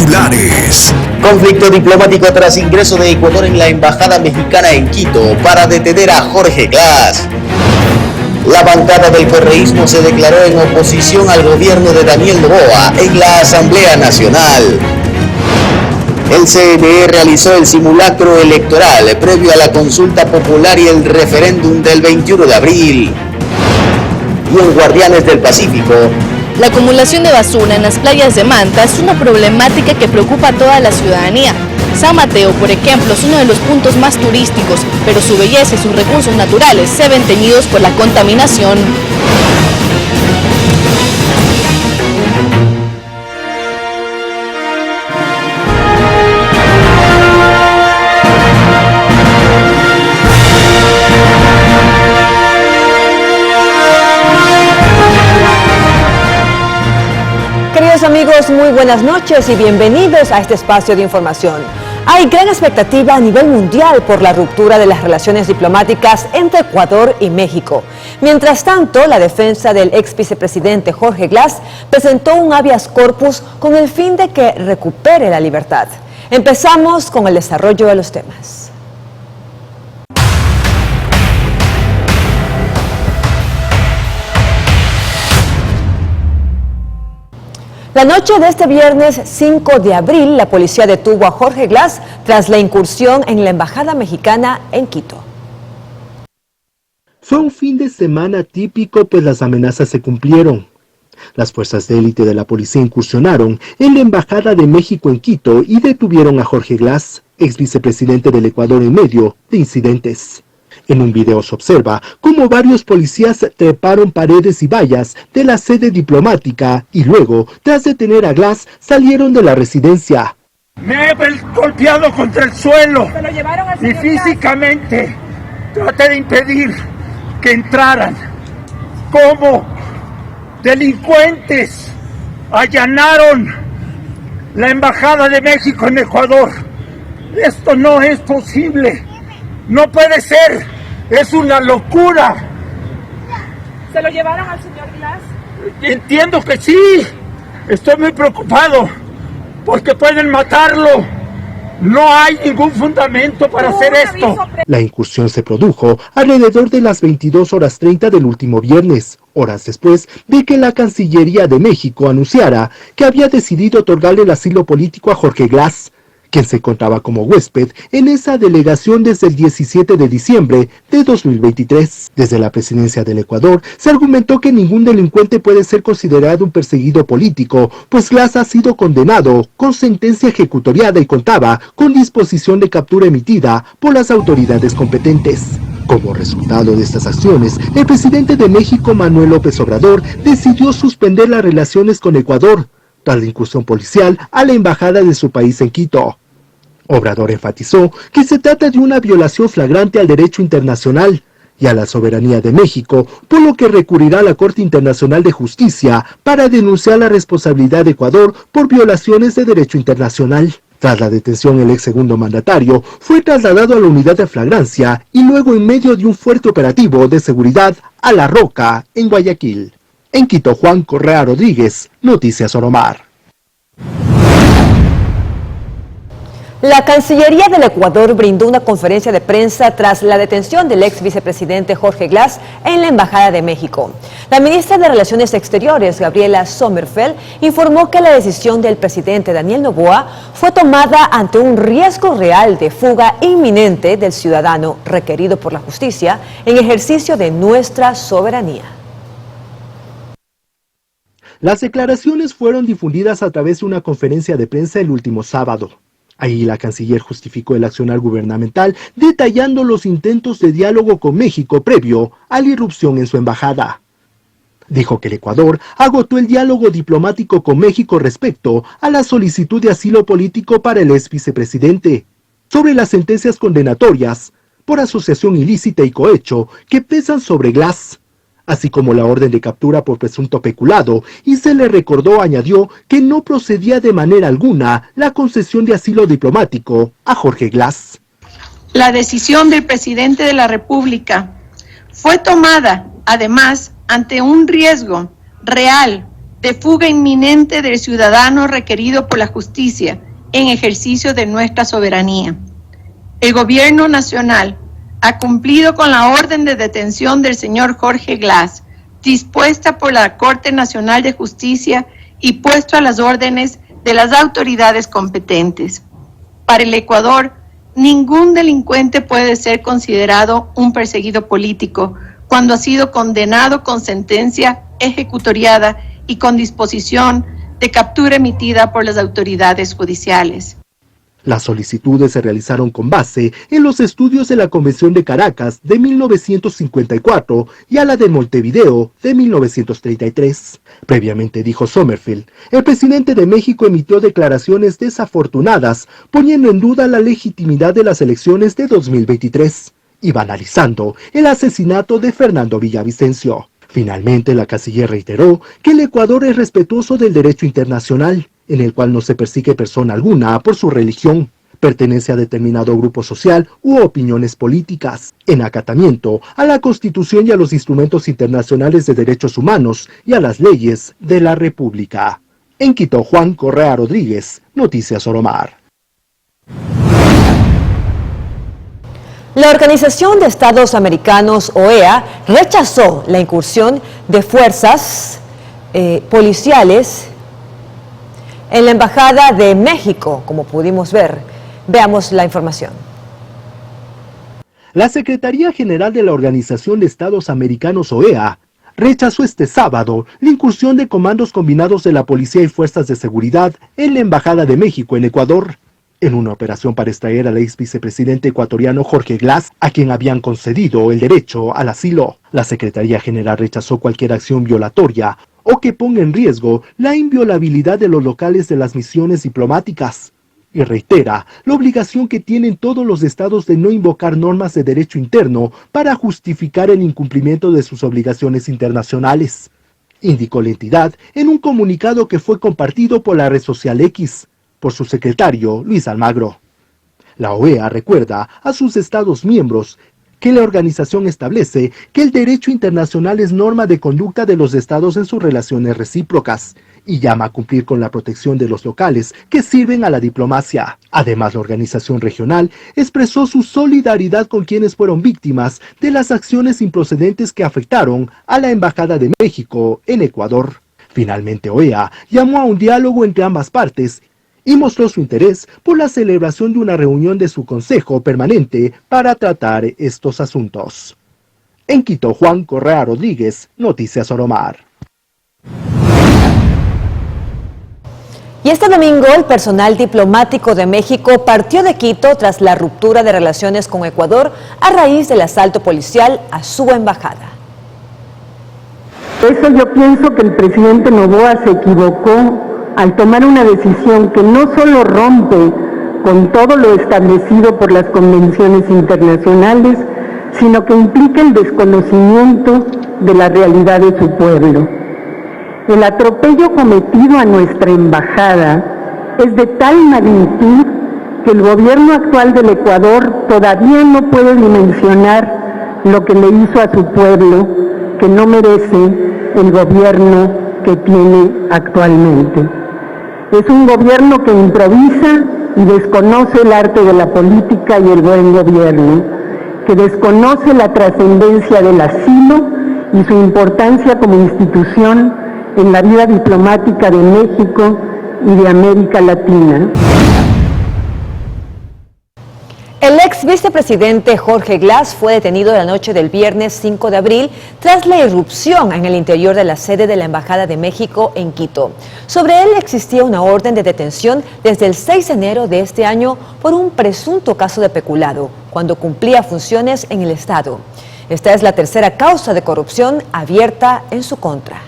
Titulares. Conflicto diplomático tras ingreso de Ecuador en la embajada mexicana en Quito para detener a Jorge Glass. La bancada del correísmo se declaró en oposición al gobierno de Daniel Noboa en la Asamblea Nacional. El CNE realizó el simulacro electoral previo a la consulta popular y el referéndum del 21 de abril. Y en Guardianes del Pacífico, la acumulación de basura en las playas de Manta es una problemática que preocupa a toda la ciudadanía. San Mateo, por ejemplo, es uno de los puntos más turísticos, pero su belleza y sus recursos naturales se ven teñidos por la contaminación. Amigos, muy buenas noches y bienvenidos a este espacio de información. Hay gran expectativa a nivel mundial por la ruptura de las relaciones diplomáticas entre Ecuador y México. Mientras tanto, la defensa del ex vicepresidente Jorge Glass presentó un habeas corpus con el fin de que recupere la libertad. Empezamos con el desarrollo de los temas. La noche de este viernes 5 de abril, la policía detuvo a Jorge Glass tras la incursión en la embajada mexicana en Quito. Fue un fin de semana típico, pues las amenazas se cumplieron. Las fuerzas de élite de la policía incursionaron en la embajada de México en Quito y detuvieron a Jorge Glass, ex vicepresidente del Ecuador, en medio de incidentes. En un video se observa cómo varios policías treparon paredes y vallas de la sede diplomática y luego, tras detener a Glass, salieron de la residencia. Me he golpeado contra el suelo y físicamente traté de impedir que entraran. ¿Cómo? Delincuentes allanaron la embajada de México en Ecuador. Esto no es posible. No puede ser. Es una locura. ¿Se lo llevaron al señor Glass? Entiendo que sí. Estoy muy preocupado porque pueden matarlo. No hay ningún fundamento para hacer esto. La incursión se produjo alrededor de las 22:30 del último viernes, horas después de que la Cancillería de México anunciara que había decidido otorgarle el asilo político a Jorge Glass, quien se encontraba como huésped en esa delegación desde el 17 de diciembre de 2023. Desde la presidencia del Ecuador se argumentó que ningún delincuente puede ser considerado un perseguido político, pues Glass ha sido condenado con sentencia ejecutoriada y contaba con disposición de captura emitida por las autoridades competentes. Como resultado de estas acciones, el presidente de México, Manuel López Obrador, decidió suspender las relaciones con Ecuador tras la incursión policial a la embajada de su país en Quito. Obrador enfatizó que se trata de una violación flagrante al derecho internacional y a la soberanía de México, por lo que recurrirá a la Corte Internacional de Justicia para denunciar la responsabilidad de Ecuador por violaciones de derecho internacional. Tras la detención, el ex segundo mandatario fue trasladado a la unidad de flagrancia y luego, en medio de un fuerte operativo de seguridad, a La Roca, en Guayaquil. En Quito, Juan Correa Rodríguez, Noticias Oromar. La Cancillería del Ecuador brindó una conferencia de prensa tras la detención del ex vicepresidente Jorge Glass en la Embajada de México. La ministra de Relaciones Exteriores, Gabriela Sommerfeld, informó que la decisión del presidente Daniel Noboa fue tomada ante un riesgo real de fuga inminente del ciudadano requerido por la justicia en ejercicio de nuestra soberanía. Las declaraciones fueron difundidas a través de una conferencia de prensa el último sábado. Ahí la canciller justificó el accionar gubernamental, detallando los intentos de diálogo con México previo a la irrupción en su embajada. Dijo que el Ecuador agotó el diálogo diplomático con México respecto a la solicitud de asilo político para el ex vicepresidente, sobre las sentencias condenatorias por asociación ilícita y cohecho que pesan sobre Glass, así como la orden de captura por presunto peculado, y se le recordó, añadió, que no procedía de manera alguna la concesión de asilo diplomático a Jorge Glass. La decisión del presidente de la República fue tomada, además, ante un riesgo real de fuga inminente del ciudadano requerido por la justicia en ejercicio de nuestra soberanía. El Gobierno Nacional ha cumplido con la orden de detención del señor Jorge Glass, dispuesta por la Corte Nacional de Justicia y puesto a las órdenes de las autoridades competentes. Para el Ecuador, ningún delincuente puede ser considerado un perseguido político cuando ha sido condenado con sentencia ejecutoriada y con disposición de captura emitida por las autoridades judiciales. Las solicitudes se realizaron con base en los estudios de la Convención de Caracas de 1954 y a la de Montevideo de 1933. Previamente, dijo Sommerfeld, el presidente de México emitió declaraciones desafortunadas, poniendo en duda la legitimidad de las elecciones de 2023 y banalizando el asesinato de Fernando Villavicencio. Finalmente, la canciller reiteró que el Ecuador es respetuoso del derecho internacional, en el cual no se persigue persona alguna por su religión, pertenencia a determinado grupo social u opiniones políticas, en acatamiento a la Constitución y a los instrumentos internacionales de derechos humanos y a las leyes de la República. En Quito, Juan Correa Rodríguez, Noticias Oromar. La Organización de Estados Americanos, OEA, rechazó la incursión de fuerzas policiales en la Embajada de México, como pudimos ver. Veamos la información. La Secretaría General de la Organización de Estados Americanos, OEA, rechazó este sábado la incursión de comandos combinados de la policía y fuerzas de seguridad en la Embajada de México en Ecuador, en una operación para extraer al ex vicepresidente ecuatoriano Jorge Glass, a quien habían concedido el derecho al asilo. La Secretaría General rechazó cualquier acción violatoria o que ponga en riesgo la inviolabilidad de los locales de las misiones diplomáticas, y reitera la obligación que tienen todos los estados de no invocar normas de derecho interno para justificar el incumplimiento de sus obligaciones internacionales, indicó la entidad en un comunicado que fue compartido por la red social X, por su secretario Luis Almagro. La OEA recuerda a sus estados miembros que la organización establece que el derecho internacional es norma de conducta de los estados en sus relaciones recíprocas y llama a cumplir con la protección de los locales que sirven a la diplomacia. Además, la organización regional expresó su solidaridad con quienes fueron víctimas de las acciones improcedentes que afectaron a la Embajada de México en Ecuador. Finalmente, OEA llamó a un diálogo entre ambas partes y mostró su interés por la celebración de una reunión de su Consejo Permanente para tratar estos asuntos. En Quito, Juan Correa Rodríguez, Noticias Oromar. Y este domingo el personal diplomático de México partió de Quito tras la ruptura de relaciones con Ecuador a raíz del asalto policial a su embajada. Por eso yo pienso que el presidente Noboa se equivocó al tomar una decisión que no solo rompe con todo lo establecido por las convenciones internacionales, sino que implica el desconocimiento de la realidad de su pueblo. El atropello cometido a nuestra embajada es de tal magnitud que el gobierno actual del Ecuador todavía no puede dimensionar lo que le hizo a su pueblo, que no merece el gobierno que tiene actualmente. Es un gobierno que improvisa y desconoce el arte de la política y el buen gobierno, que desconoce la trascendencia del asilo y su importancia como institución en la vida diplomática de México y de América Latina. El ex vicepresidente Jorge Glass fue detenido la noche del viernes 5 de abril tras la irrupción en el interior de la sede de la Embajada de México en Quito. Sobre él existía una orden de detención desde el 6 de enero de este año por un presunto caso de peculado, cuando cumplía funciones en el Estado. Esta es la tercera causa de corrupción abierta en su contra.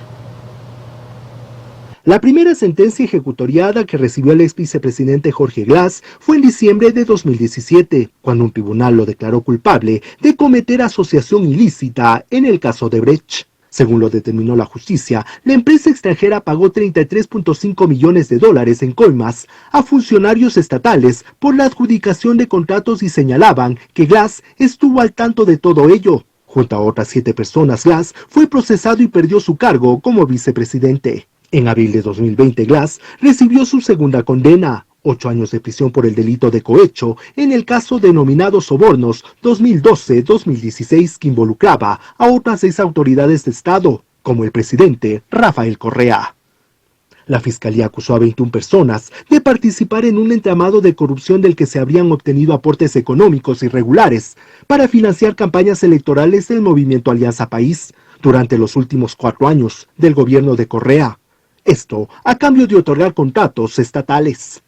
La primera sentencia ejecutoriada que recibió el ex vicepresidente Jorge Glass fue en diciembre de 2017, cuando un tribunal lo declaró culpable de cometer asociación ilícita en el caso de Brecht. Según lo determinó la justicia, la empresa extranjera pagó $33.5 millones en coimas a funcionarios estatales por la adjudicación de contratos y señalaban que Glass estuvo al tanto de todo ello. Junto a otras 7 personas, Glass fue procesado y perdió su cargo como vicepresidente. En abril de 2020, Glass recibió su segunda condena, 8 años de prisión por el delito de cohecho en el caso denominado Sobornos 2012-2016 que involucraba a otras 6 autoridades de Estado, como el presidente Rafael Correa. La Fiscalía acusó a 21 personas de participar en un entramado de corrupción del que se habrían obtenido aportes económicos irregulares para financiar campañas electorales del movimiento Alianza País durante los últimos 4 años del gobierno de Correa. Esto a cambio de otorgar contratos estatales.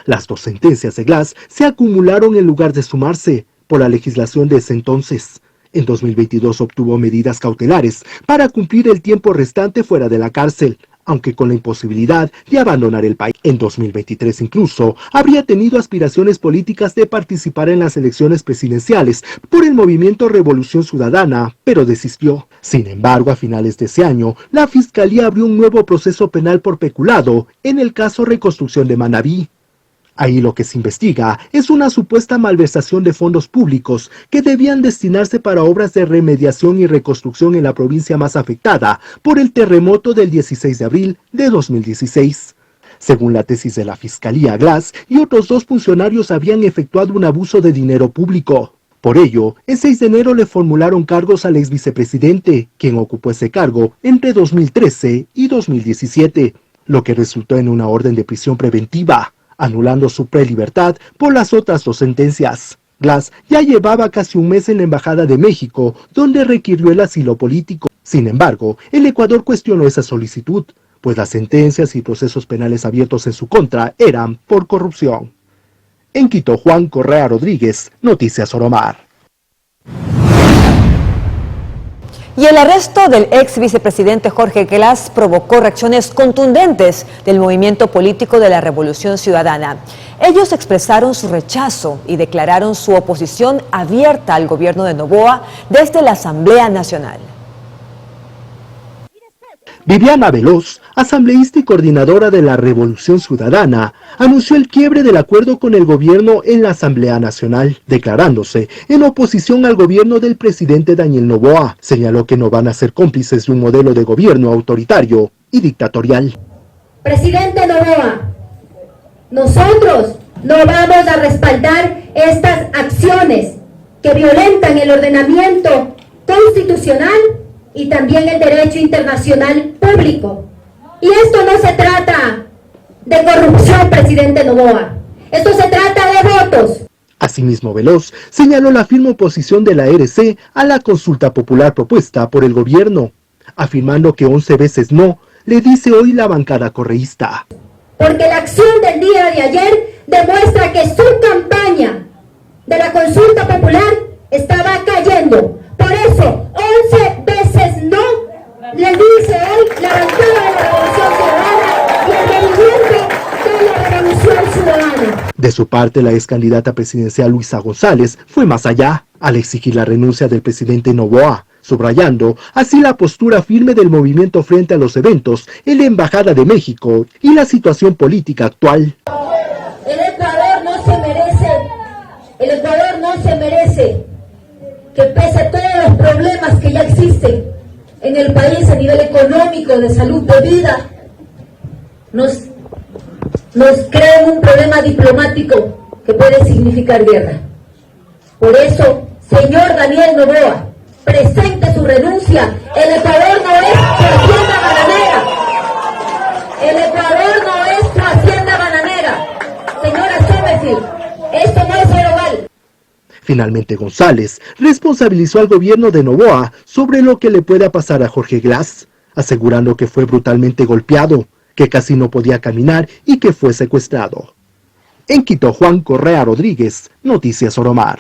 Las 2 sentencias de Glass se acumularon en lugar de sumarse por la legislación de ese entonces. En 2022 obtuvo medidas cautelares para cumplir el tiempo restante fuera de la cárcel, aunque con la imposibilidad de abandonar el país. En 2023 incluso habría tenido aspiraciones políticas de participar en las elecciones presidenciales por el movimiento Revolución Ciudadana, pero desistió. Sin embargo, a finales de ese año, la Fiscalía abrió un nuevo proceso penal por peculado en el caso Reconstrucción de Manabí. Ahí lo que se investiga es una supuesta malversación de fondos públicos que debían destinarse para obras de remediación y reconstrucción en la provincia más afectada por el terremoto del 16 de abril de 2016. Según la tesis de la Fiscalía, Glass y otros 2 funcionarios habían efectuado un abuso de dinero público. Por ello, el 6 de enero le formularon cargos al ex vicepresidente, quien ocupó ese cargo entre 2013 y 2017, lo que resultó en una orden de prisión preventiva, anulando su prelibertad por las otras 2 sentencias. Glass ya llevaba casi un mes en la Embajada de México, donde requirió el asilo político. Sin embargo, el Ecuador cuestionó esa solicitud, pues las sentencias y procesos penales abiertos en su contra eran por corrupción. En Quito, Juan Correa Rodríguez, Noticias Oromar. Y el arresto del ex vicepresidente Jorge Glass provocó reacciones contundentes del movimiento político de la Revolución Ciudadana. Ellos expresaron su rechazo y declararon su oposición abierta al gobierno de Noboa desde la Asamblea Nacional. Viviana Veloz, asambleísta y coordinadora de la Revolución Ciudadana, anunció el quiebre del acuerdo con el gobierno en la Asamblea Nacional, declarándose en oposición al gobierno del presidente Daniel Noboa. Señaló que no van a ser cómplices de un modelo de gobierno autoritario y dictatorial. Presidente Noboa, nosotros no vamos a respaldar estas acciones que violentan el ordenamiento constitucional y también el derecho internacional público. Y esto no se trata de corrupción, presidente Noboa. Esto se trata de votos. Asimismo, Veloz señaló la firme oposición de la RC a la consulta popular propuesta por el gobierno, afirmando que 11 veces no le dice hoy la bancada correísta. Porque la acción del día de ayer demuestra que su campaña de la consulta popular estaba cayendo. Por eso, 11 veces no le dice hoy la bancada de la Revolución Ciudadana y el movimiento de la Revolución Ciudadana. De su parte, la ex candidata presidencial Luisa González fue más allá, al exigir la renuncia del presidente Noboa, subrayando así la postura firme del movimiento frente a los eventos en la Embajada de México y la situación política actual. El Ecuador no se merece que pese a todos los problemas que ya existen en el país a nivel económico, de salud, de vida, nos creen un problema diplomático que puede significar guerra. Por eso, señor Daniel Noboa, presente su renuncia. El Ecuador no es su hacienda bananera. El Ecuador no es su hacienda bananera. Señora Sommerfield, esto no es global. Finalmente, González responsabilizó al gobierno de Noboa sobre lo que le pueda pasar a Jorge Glass, asegurando que fue brutalmente golpeado, que casi no podía caminar y que fue secuestrado. En Quito, Juan Correa Rodríguez, Noticias Oromar.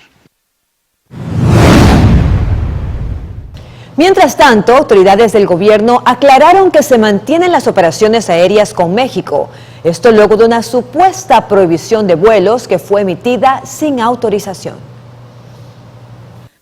Mientras tanto, autoridades del gobierno aclararon que se mantienen las operaciones aéreas con México. Esto luego de una supuesta prohibición de vuelos que fue emitida sin autorización.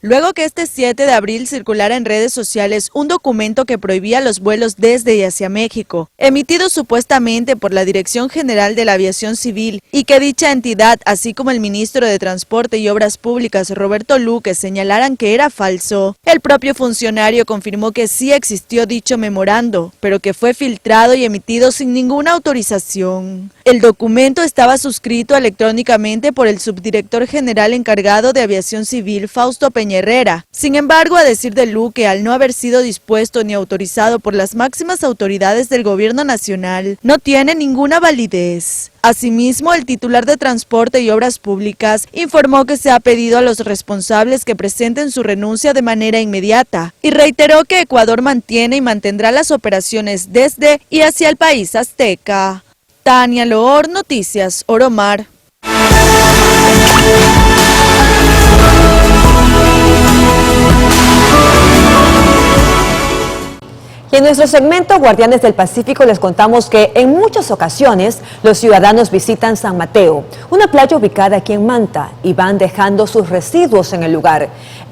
luego que este 7 de abril circulara en redes sociales un documento que prohibía los vuelos desde y hacia México, emitido supuestamente por la Dirección General de la Aviación Civil, y que dicha entidad, así como el ministro de Transporte y Obras Públicas, Roberto Luque, señalaran que era falso. El propio funcionario confirmó que sí existió dicho memorando, pero que fue filtrado y emitido sin ninguna autorización. El documento estaba suscrito electrónicamente por el subdirector general encargado de Aviación Civil, Fausto Peña Herrera. Sin embargo, a decir de Luque, al no haber sido dispuesto ni autorizado por las máximas autoridades del gobierno nacional, no tiene ninguna validez. Asimismo, el titular de Transporte y Obras Públicas informó que se ha pedido a los responsables que presenten su renuncia de manera inmediata y reiteró que Ecuador mantiene y mantendrá las operaciones desde y hacia el país azteca. Tania Loor, Noticias Oromar. Y en nuestro segmento Guardianes del Pacífico les contamos que en muchas ocasiones los ciudadanos visitan San Mateo, una playa ubicada aquí en Manta, y van dejando sus residuos en el lugar.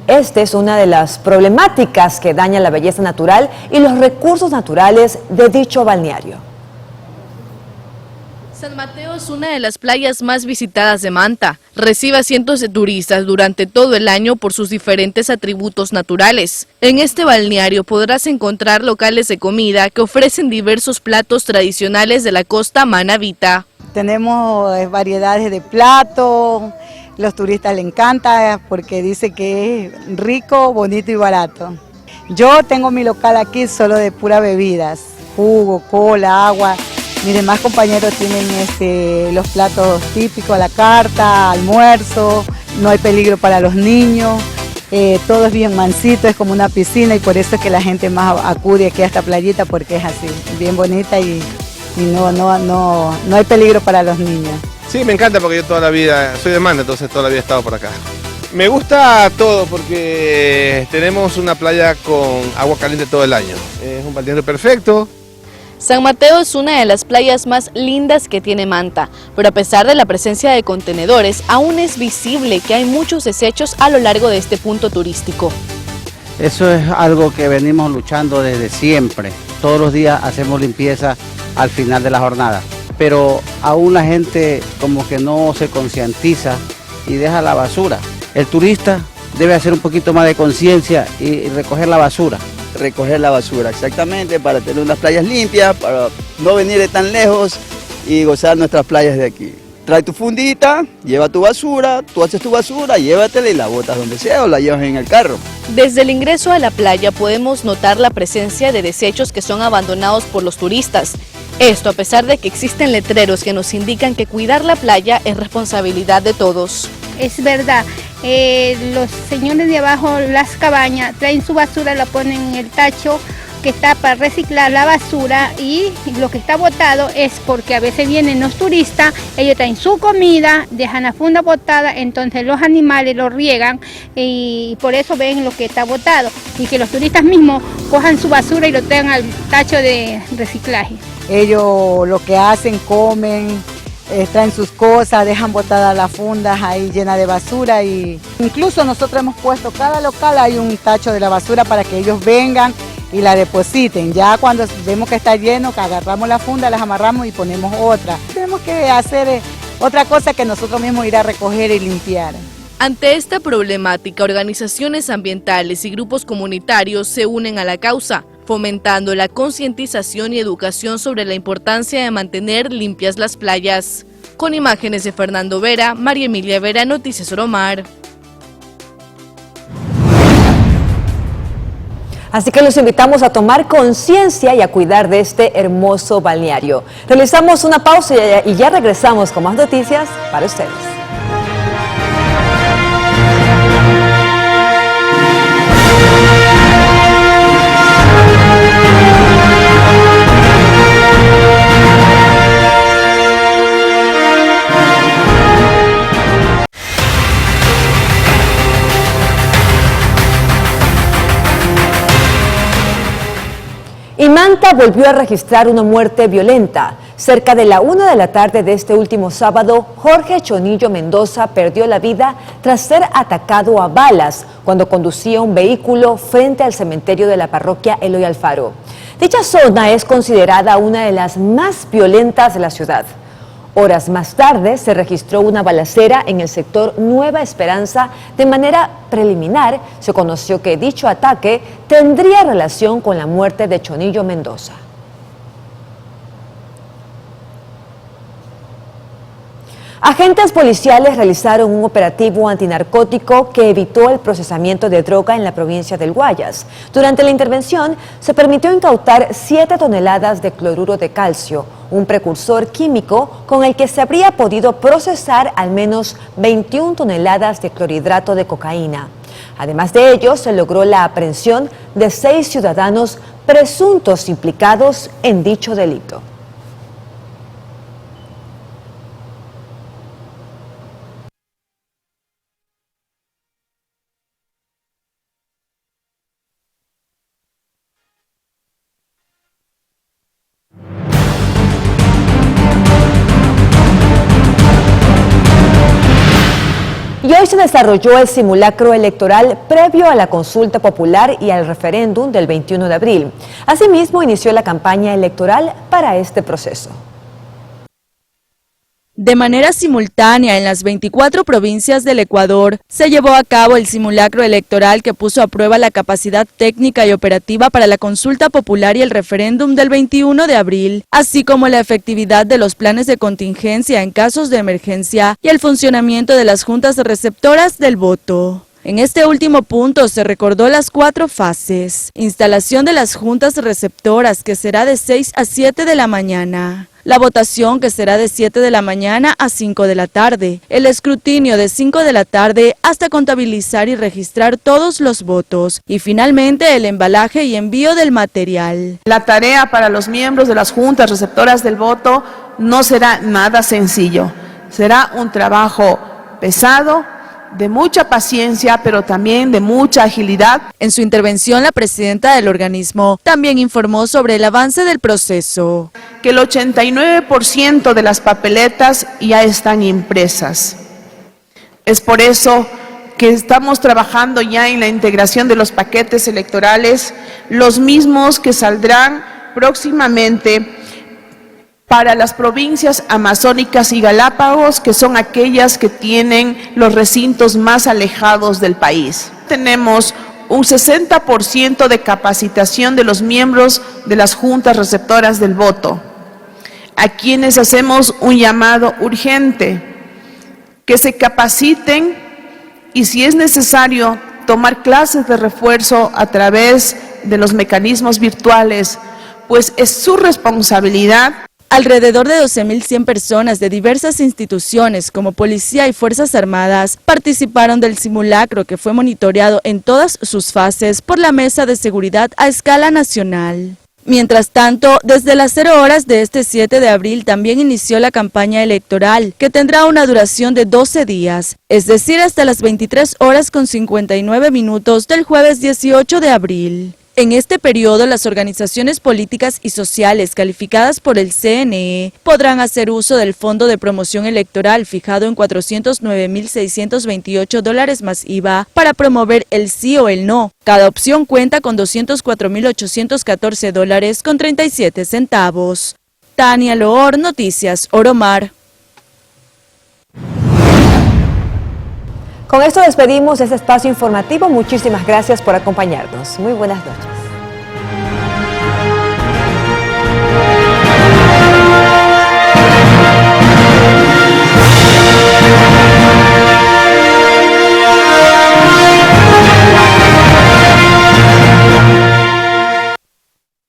Esta es una de las problemáticas que daña la belleza natural y los recursos naturales de dicho balneario. San Mateo es una de las playas más visitadas de Manta. Recibe a cientos de turistas durante todo el año por sus diferentes atributos naturales. En este balneario podrás encontrar locales de comida que ofrecen diversos platos tradicionales de la costa manabita. Tenemos variedades de platos, los turistas les encanta porque dice que es rico, bonito y barato. Yo tengo mi local aquí solo de puras bebidas, jugo, cola, agua. Mis demás compañeros tienen los platos típicos, a la carta, almuerzo, no hay peligro para los niños, todo es bien mansito, es como una piscina y por eso es que la gente más acude aquí a esta playita porque es así, bien bonita y no hay peligro para los niños. Sí, me encanta porque yo toda la vida, soy de Manta, entonces toda la vida he estado por acá. Me gusta todo porque tenemos una playa con agua caliente todo el año, es un balneario perfecto. San Mateo es una de las playas más lindas que tiene Manta, pero a pesar de la presencia de contenedores, aún es visible que hay muchos desechos a lo largo de este punto turístico. Eso es algo que venimos luchando desde siempre. Todos los días hacemos limpieza al final de la jornada, pero aún la gente como que no se concientiza y deja la basura. El turista debe hacer un poquito más de conciencia y recoger la basura. Recoger la basura, exactamente, para tener unas playas limpias, para no venir de tan lejos y gozar nuestras playas de aquí. Trae tu fundita, lleva tu basura, tú haces tu basura, llévatela y la botas donde sea o la llevas en el carro. Desde el ingreso a la playa podemos notar la presencia de desechos que son abandonados por los turistas. Esto a pesar de que existen letreros que nos indican que cuidar la playa es responsabilidad de todos. Es verdad, los señores de abajo, las cabañas, traen su basura, la ponen en el tacho que está para reciclar la basura y lo que está botado es porque a veces vienen los turistas, ellos traen su comida, dejan la funda botada, entonces los animales lo riegan y por eso ven lo que está botado y que los turistas mismos cojan su basura y lo tengan al tacho de reciclaje. Ellos lo que hacen, comen, traen sus cosas, dejan botadas las fundas ahí llenas de basura y incluso nosotros hemos puesto, cada local hay un tacho de la basura para que ellos vengan y la depositen. Ya cuando vemos que está lleno, que agarramos la funda, las amarramos y ponemos otra. Tenemos que hacer otra cosa que nosotros mismos ir a recoger y limpiar. Ante esta problemática, organizaciones ambientales y grupos comunitarios se unen a la causa, fomentando la concientización y educación sobre la importancia de mantener limpias las playas. Con imágenes de Fernando Vera, María Emilia Vera, Noticias Oromar. Así que los invitamos a tomar conciencia y a cuidar de este hermoso balneario. Realizamos una pausa y ya regresamos con más noticias para ustedes. Y Manta volvió a registrar una muerte violenta. Cerca de la 1 de la tarde de este último sábado, Jorge Chonillo Mendoza perdió la vida tras ser atacado a balas cuando conducía un vehículo frente al cementerio de la parroquia Eloy Alfaro. Dicha zona es considerada una de las más violentas de la ciudad. Horas más tarde se registró una balacera en el sector Nueva Esperanza. De manera preliminar se conoció que dicho ataque tendría relación con la muerte de Chonillo Mendoza. Agentes policiales realizaron un operativo antinarcótico que evitó el procesamiento de droga en la provincia del Guayas. Durante la intervención se permitió incautar 7 toneladas de cloruro de calcio, un precursor químico con el que se habría podido procesar al menos 21 toneladas de clorhidrato de cocaína. Además de ello, se logró la aprehensión de 6 ciudadanos presuntos implicados en dicho delito. Y hoy se desarrolló el simulacro electoral previo a la consulta popular y al referéndum del 21 de abril. Asimismo, inició la campaña electoral para este proceso. De manera simultánea en las 24 provincias del Ecuador, se llevó a cabo el simulacro electoral que puso a prueba la capacidad técnica y operativa para la consulta popular y el referéndum del 21 de abril, así como la efectividad de los planes de contingencia en casos de emergencia y el funcionamiento de las juntas receptoras del voto. En este último punto se recordó las 4 fases: instalación de las juntas receptoras, que será de 6 a 7 de la mañana. La votación, que será de 7 de la mañana a 5 de la tarde. El escrutinio de 5 de la tarde hasta contabilizar y registrar todos los votos. Y finalmente el embalaje y envío del material. La tarea para los miembros de las juntas receptoras del voto no será nada sencillo. Será un trabajo pesado, de mucha paciencia, pero también de mucha agilidad. En su intervención, la presidenta del organismo también informó sobre el avance del proceso. Que el 89% de las papeletas ya están impresas. Es por eso que estamos trabajando ya en la integración de los paquetes electorales, los mismos que saldrán próximamente para las provincias amazónicas y Galápagos, que son aquellas que tienen los recintos más alejados del país. Tenemos un 60% de capacitación de los miembros de las juntas receptoras del voto, a quienes hacemos un llamado urgente, que se capaciten y, si es necesario, tomar clases de refuerzo a través de los mecanismos virtuales, pues es su responsabilidad. Alrededor de 12.100 personas de diversas instituciones como Policía y Fuerzas Armadas participaron del simulacro, que fue monitoreado en todas sus fases por la Mesa de Seguridad a escala nacional. Mientras tanto, desde las 0 horas de este 7 de abril también inició la campaña electoral, que tendrá una duración de 12 días, es decir, hasta las 23 horas con 59 minutos del jueves 18 de abril. En este periodo, las organizaciones políticas y sociales calificadas por el CNE podrán hacer uso del Fondo de Promoción Electoral fijado en $409.628 más IVA para promover el sí o el no. Cada opción cuenta con $204.814 con 37 centavos. Tania Loor, Noticias Oromar. Con esto despedimos este espacio informativo. Muchísimas gracias por acompañarnos. Muy buenas noches.